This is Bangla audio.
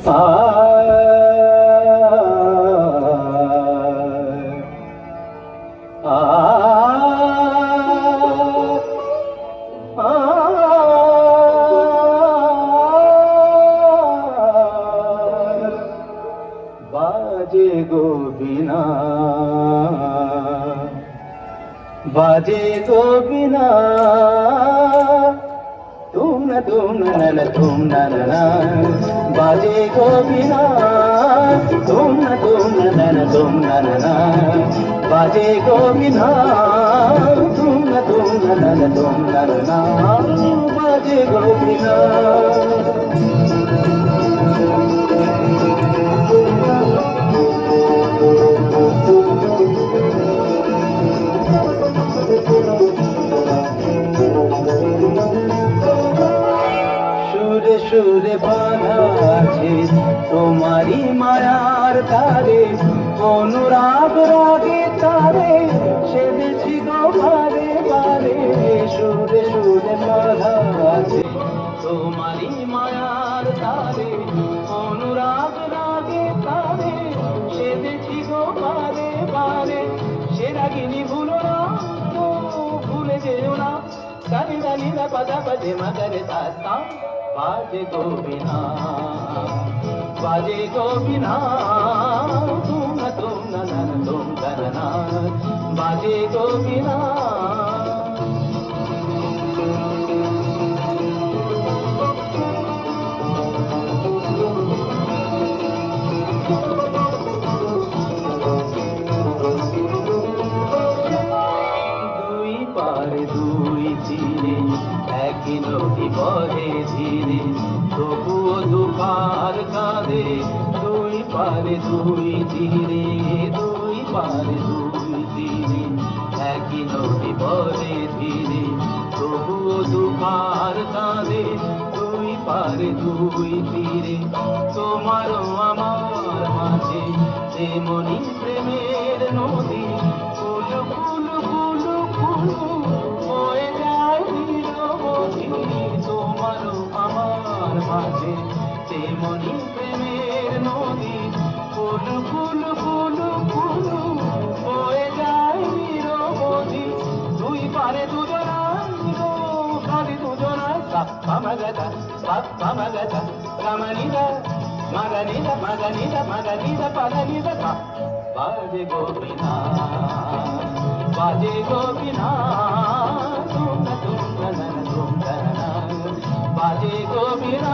আ বাজে গো বিনা, বাজে গো বিনা, তুম না তুম না না তুম না না, বাজে গো বিনা, তুম না না তুম না না, বাজে গো বিনা, তুম না না তুম না না, বাজে গো বিনা। সুরে সুরে বাঁধা আছে তোমারি মায়ার তারে, অনুরাগ রাগে তারে সেদেছি গো বারে বারে। সুরে সুরে বাঁধা আছে তোমারি মায়ার তারে, অনুরাগ রাগে তারে সেদেছি গো বারে বারে। সে রাগিনী ভুলো না, ভুলে যেও না, সানি রানি রা পাদা বাজে মগরে দাস্তা। বাজে গো বিনা, বাজে গো বিনা, তুম না না তুম করনা, বাজে গো বিনা। দুই পারে দুই তীরে একই নদী বহে ধীরে, তবুও দুপার কাঁদে। দুই পারে দুই তীরে, দুই পারে দুই তীরে একই নদী বহে ধীরে, তবুও দুপার কাঁদে। দুই পারে দুই তীরে তোমারও আমার মাঝে যেমনি প্রেমের নদী, কুলু কুলু কুলু কুলু হয়ে যায় নিরবধি। তোমারও আমার মাঝে যেমনি প্রেমের নদী, কুলু কুলু কুলু কুলু হয়ে যায় নিরবধি। দুই পারে দুজনাই গো, খালি দুজনাই মগদা মগদা রমণীরা মগনিদা মগনিদা মগনিদা পগনিদা। বাজে গো বিনা, বাজে গো বিনা, তুম না না তুম করনা, বাজে গো বিনা।